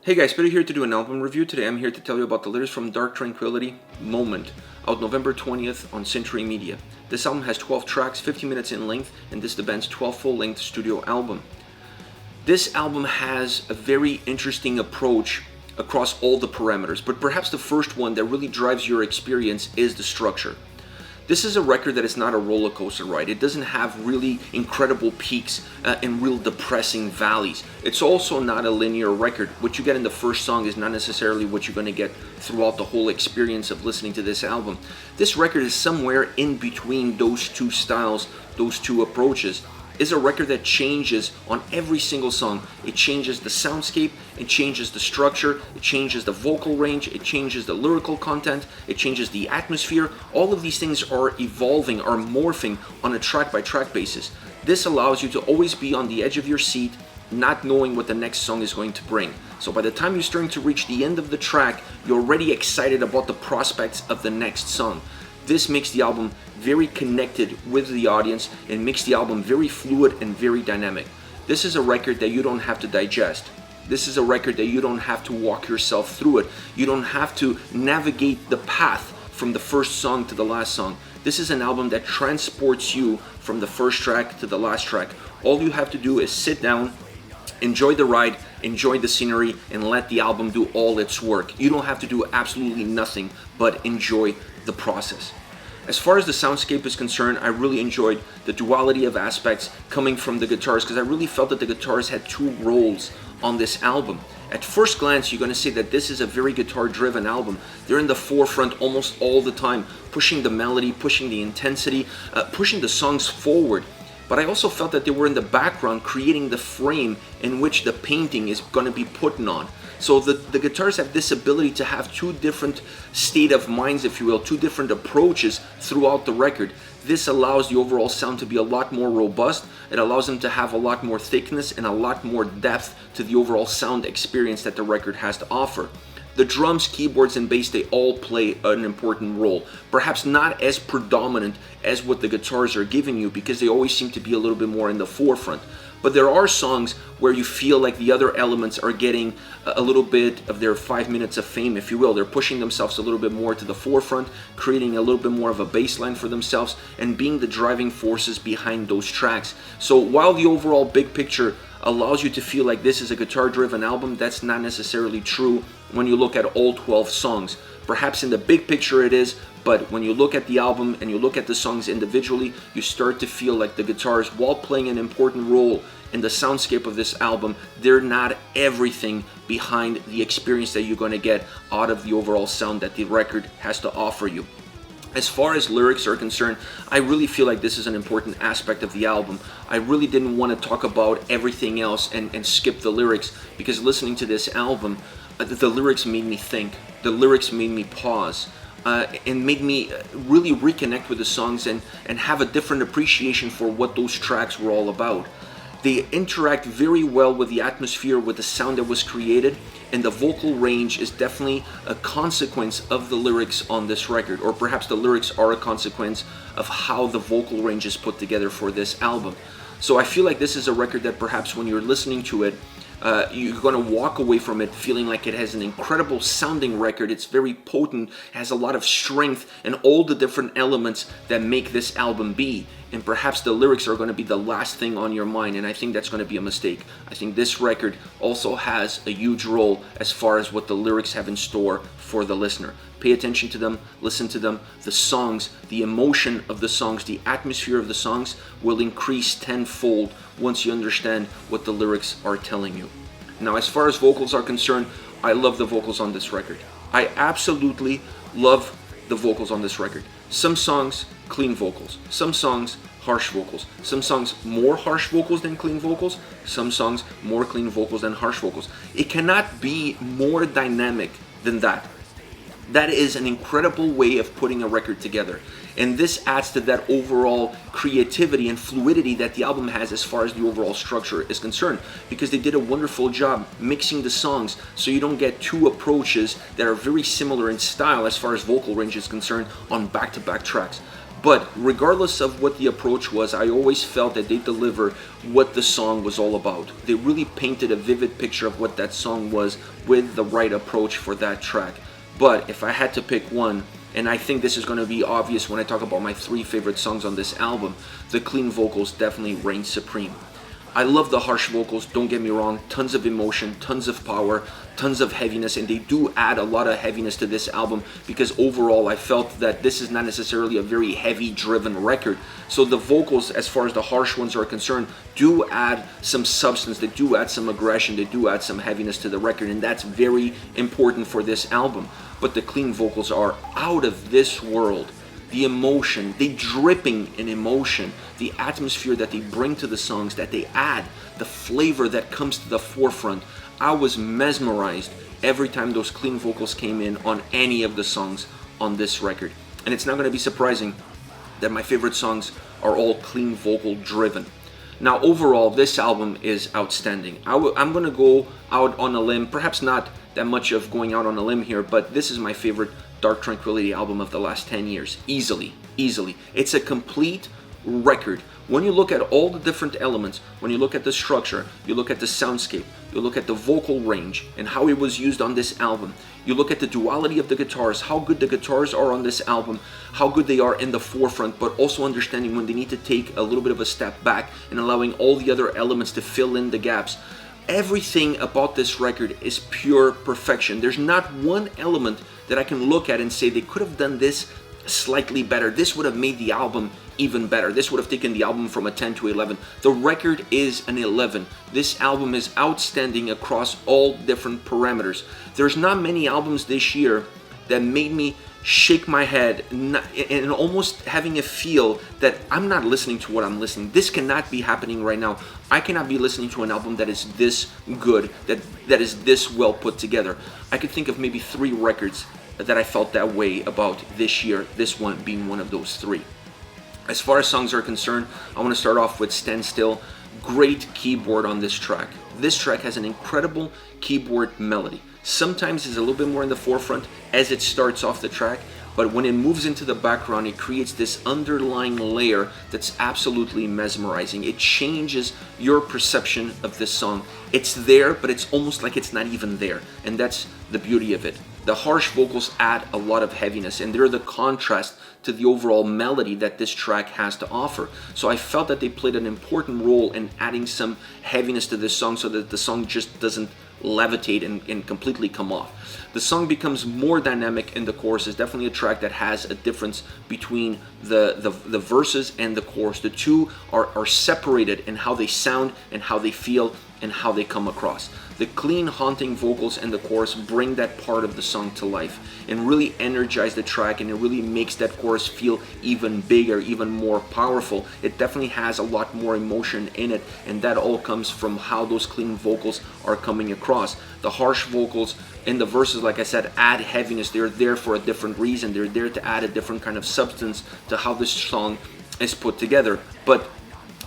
Hey guys, Peter here to do an album review. Today I'm here to tell you about the latest from Tranquillity, Moment, out November 20th on Century Media. This album has 12 tracks, 15 minutes in length, and this is the band's 12th full-length studio album. This album has a very interesting approach across all the parameters, but perhaps the first one that really drives your experience is the structure. This is a record that is not a roller coaster ride. It doesn't have really incredible peaks and real depressing valleys. It's also not a linear record. What you get in the first song is not necessarily what you're going to get throughout the whole experience of listening to this album. This record is somewhere in between those two styles, those two approaches. Is a record that changes on every single song. It changes the soundscape, it changes the structure, it changes the vocal range, it changes the lyrical content, it changes the atmosphere. All of these things are evolving, are morphing on a track-by-track basis. This allows you to always be on the edge of your seat, not knowing what the next song is going to bring. So by the time you're starting to reach the end of the track, you're already excited about the prospects of the next song. This makes the album very connected with the audience and makes the album very fluid and very dynamic. This is a record that you don't have to digest. This is a record that you don't have to walk yourself through it. You don't have to navigate the path from the first song to the last song. This is an album that transports you from the first track to the last track. All you have to do is sit down, enjoy the ride, enjoy the scenery, and let the album do all its work. You don't have to do absolutely nothing but enjoy the process. As far as the soundscape is concerned, I really enjoyed the duality of aspects coming from the guitars because I really felt that the guitars had two roles on this album. At first glance, you're going to say that this is a very guitar-driven album. They're in the forefront almost all the time, pushing the melody, pushing the intensity, pushing the songs forward. But I also felt that they were in the background creating the frame in which the painting is going to be put on. So the guitars have this ability to have two different state of minds, if you will, two different approaches throughout the record. This allows the overall sound to be a lot more robust. It allows them to have a lot more thickness and a lot more depth to the overall sound experience that the record has to offer. The drums, keyboards, and bass, they all play an important role. Perhaps not as predominant as what the guitars are giving you because they always seem to be a little bit more in the forefront. But there are songs where you feel like the other elements are getting a little bit of their 5 minutes of fame, if you will. They're pushing themselves a little bit more to the forefront, creating a little bit more of a baseline for themselves, and being the driving forces behind those tracks. So while the overall big picture allows you to feel like this is a guitar-driven album, that's not necessarily true when you look at all 12 songs. Perhaps in the big picture it is, but when you look at the album and you look at the songs individually, you start to feel like the guitars, while playing an important role in the soundscape of this album, they're not everything behind the experience that you're going to get out of the overall sound that the record has to offer you. As far as lyrics are concerned, I really feel like this is an important aspect of the album. I really didn't want to talk about everything else and skip the lyrics, because listening to this album, the lyrics made me think. The lyrics made me pause. And made me really reconnect with the songs and have a different appreciation for what those tracks were all about. They interact very well with the atmosphere, with the sound that was created, and the vocal range is definitely a consequence of the lyrics on this record, or perhaps the lyrics are a consequence of how the vocal range is put together for this album. So I feel like this is a record that perhaps when you're listening to it, you're going to walk away from it feeling like it has an incredible sounding record. It's very potent, has a lot of strength, and all the different elements that make this album be. And perhaps the lyrics are going to be the last thing on your mind, and I think that's going to be a mistake. I think this record also has a huge role as far as what the lyrics have in store for the listener. Pay attention to them, listen to them. The songs, the emotion of the songs, the atmosphere of the songs will increase tenfold once you understand what the lyrics are telling you. Now, as far as vocals are concerned, I love the vocals on this record. I absolutely love the vocals on this record. Some songs, clean vocals. Some songs, harsh vocals. Some songs, more harsh vocals than clean vocals. Some songs, more clean vocals than harsh vocals. It cannot be more dynamic than that. That is an incredible way of putting a record together. And this adds to that overall creativity and fluidity that the album has as far as the overall structure is concerned, because they did a wonderful job mixing the songs so you don't get two approaches that are very similar in style as far as vocal range is concerned on back-to-back tracks. But regardless of what the approach was, I always felt that they delivered what the song was all about. They really painted a vivid picture of what that song was with the right approach for that track. But if I had to pick one, and I think this is going to be obvious when I talk about my 3 favorite songs on this album, the clean vocals definitely reign supreme. I love the harsh vocals, don't get me wrong, tons of emotion, tons of power, tons of heaviness, and they do add a lot of heaviness to this album because overall I felt that this is not necessarily a very heavy driven record. So the vocals, as far as the harsh ones are concerned, do add some substance, they do add some aggression, they do add some heaviness to the record, and that's very important for this album. But the clean vocals are out of this world. The emotion, they dripping in emotion, the atmosphere that they bring to the songs, that they add, the flavor that comes to the forefront. I was mesmerized every time those clean vocals came in on any of the songs on this record. And it's not going to be surprising that my favorite songs are all clean vocal driven. Now overall, this album is outstanding. I'm going to go out on a limb, perhaps not that much of going out on a limb here, but this is my favorite Dark Tranquillity album of the last 10 years. Easily. It's a complete record. When you look at all the different elements, when you look at the structure, you look at the soundscape, you look at the vocal range and how it was used on this album, you look at the duality of the guitars, how good the guitars are on this album, how good they are in the forefront, but also understanding when they need to take a little bit of a step back and allowing all the other elements to fill in the gaps. Everything about this record is pure perfection. There's not one element that I can look at and say they could have done this slightly better. This would have made the album even better. This would have taken the album from a 10 to 11. The record is an 11. This album is outstanding across all different parameters. There's not many albums this year that made me shake my head and almost having a feel that I'm not listening to what I'm listening. This cannot be happening right now. I cannot be listening to an album that is this good, that is this well put together. I could think of maybe 3 records that I felt that way about this year, this one being one of those 3. As far as songs are concerned, I want to start off with Standstill. Great keyboard on this track. This track has an incredible keyboard melody. Sometimes it's a little bit more in the forefront as it starts off the track, but when it moves into the background, it creates this underlying layer that's absolutely mesmerizing. It changes your perception of this song. It's there, but it's almost like it's not even there, and that's the beauty of it. The harsh vocals add a lot of heaviness, and they're the contrast to the overall melody that this track has to offer. So I felt that they played an important role in adding some heaviness to this song so that the song just doesn't levitate and completely come off. The song becomes more dynamic in the chorus. It's definitely a track that has a difference between the verses and the chorus. The two are separated in how they sound and how they feel and how they come across. The clean, haunting vocals in the chorus bring that part of the song to life and really energize the track, and it really makes that chorus feel even bigger, even more powerful. It definitely has a lot more emotion in it, and that all comes from how those clean vocals are coming across. The harsh vocals in the verses, like I said, add heaviness. They're there for a different reason. They're there to add a different kind of substance to how this song is put together. But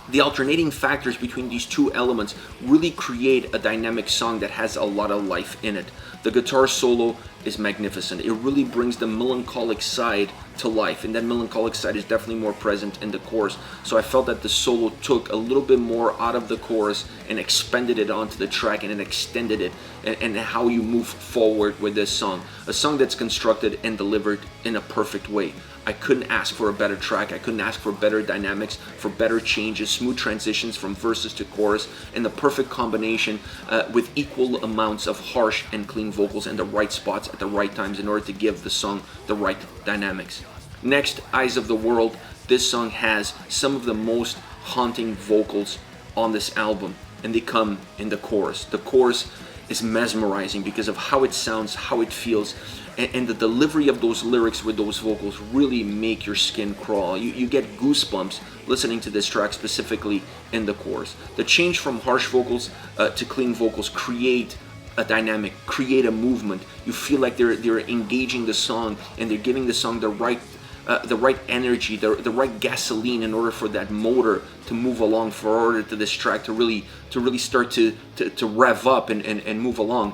the alternating factors between these two elements really create a dynamic song that has a lot of life in it. The guitar solo is magnificent. It really brings the melancholic side to life, and that melancholic side is definitely more present in the chorus. So I felt that the solo took a little bit more out of the chorus and expanded it onto the track, and it extended it and how you move forward with this song. A song that's constructed and delivered in a perfect way. I couldn't ask for a better track. I couldn't ask for better dynamics, for better changes, smooth transitions from verses to chorus, and the perfect combination with equal amounts of harsh and clean vocals in the right spots at the right times in order to give the song the right dynamics. Next, Eyes of the World. This song has some of the most haunting vocals on this album, and they come in the chorus. The chorus is mesmerizing because of how it sounds, how it feels, and the delivery of those lyrics with those vocals really make your skin crawl. You get goosebumps listening to this track, specifically in the chorus. The change from harsh vocals to clean vocals create a dynamic, create a movement. You feel like they're engaging the song, and they're giving the song the right energy, the right gasoline in order for that motor to move along, for order to this track to really start to rev up and move along.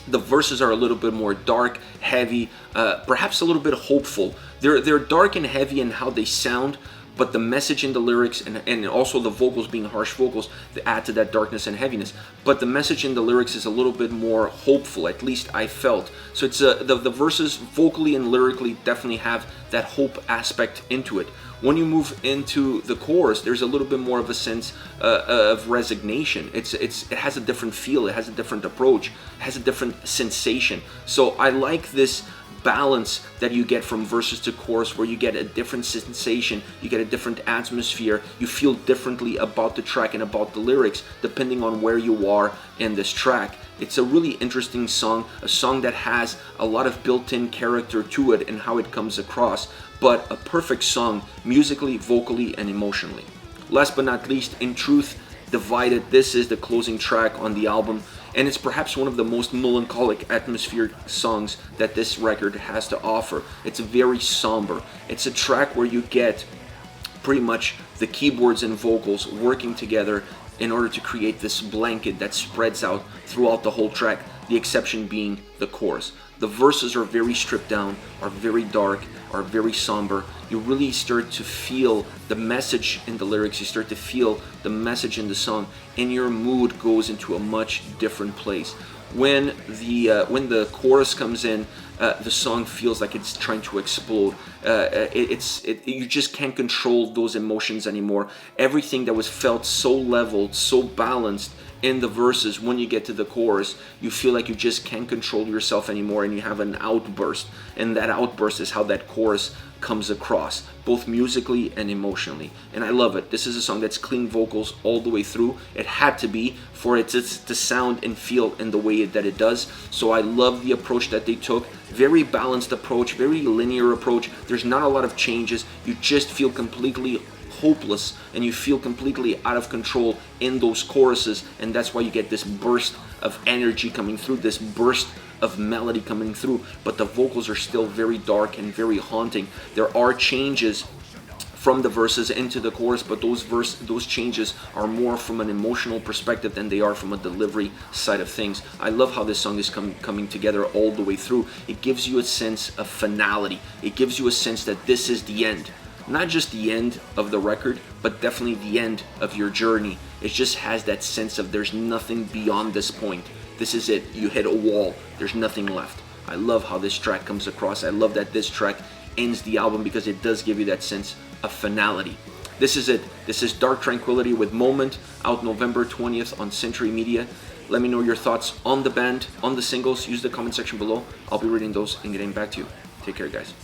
The verses are a little bit more dark, heavy, perhaps a little bit hopeful. They're dark and heavy in how they sound, but the message in the lyrics and also the vocals being harsh vocals that add to that darkness and heaviness. But the message in the lyrics is a little bit more hopeful, at least I felt. So it's the verses vocally and lyrically definitely have that hope aspect into it. When you move into the chorus, there's a little bit more of a sense of resignation. It has a different feel, it has a different approach, it has a different sensation. So I like this balance that you get from verses to chorus, where you get a different sensation, you get a different atmosphere, you feel differently about the track and about the lyrics depending on where you are in this track. It's a really interesting song, a song that has a lot of built-in character to it and how it comes across, but a perfect song musically, vocally, and emotionally. Last but not least, In Truth Divided, this is the closing track on the album, and it's perhaps one of the most melancholic atmospheric songs that this record has to offer. It's very somber. It's a track where you get pretty much the keyboards and vocals working together in order to create this blanket that spreads out throughout the whole track, the exception being the chorus. The verses are very stripped down, are very dark, are very somber. You really start to feel the message in the lyrics, you start to feel the message in the song, and your mood goes into a much different place. When the chorus comes in, the song feels like it's trying to explode. You just can't control those emotions anymore. Everything that was felt so leveled, so balanced in the verses, when you get to the chorus, you feel like you just can't control yourself anymore, and you have an outburst. And that outburst is how that chorus comes across, both musically and emotionally. And I love it. This is a song that's clean vocals all the way through. It had to be for it to sound and feel in the way that it does. So I love the approach that they took. Very balanced approach, very linear approach. There's not a lot of changes. You just feel completely hopeless and you feel completely out of control in those choruses, and that's why you get this burst of energy coming through, this burst of melody coming through, but the vocals are still very dark and very haunting. There are changes from the verses into the chorus, but those changes are more from an emotional perspective than they are from a delivery side of things. I love how this song is coming together all the way through. It gives you a sense of finality. It gives you a sense that this is the end. Not just the end of the record, but definitely the end of your journey. It just has that sense of there's nothing beyond this point. This is it. You hit a wall. There's nothing left. I love how this track comes across. I love that this track ends the album because it does give you that sense of finality. This is it. This is Dark Tranquillity with Moment, out November 20th on Century Media. Let me know your thoughts on the band, on the singles. Use the comment section below. I'll be reading those and getting back to you. Take care, guys.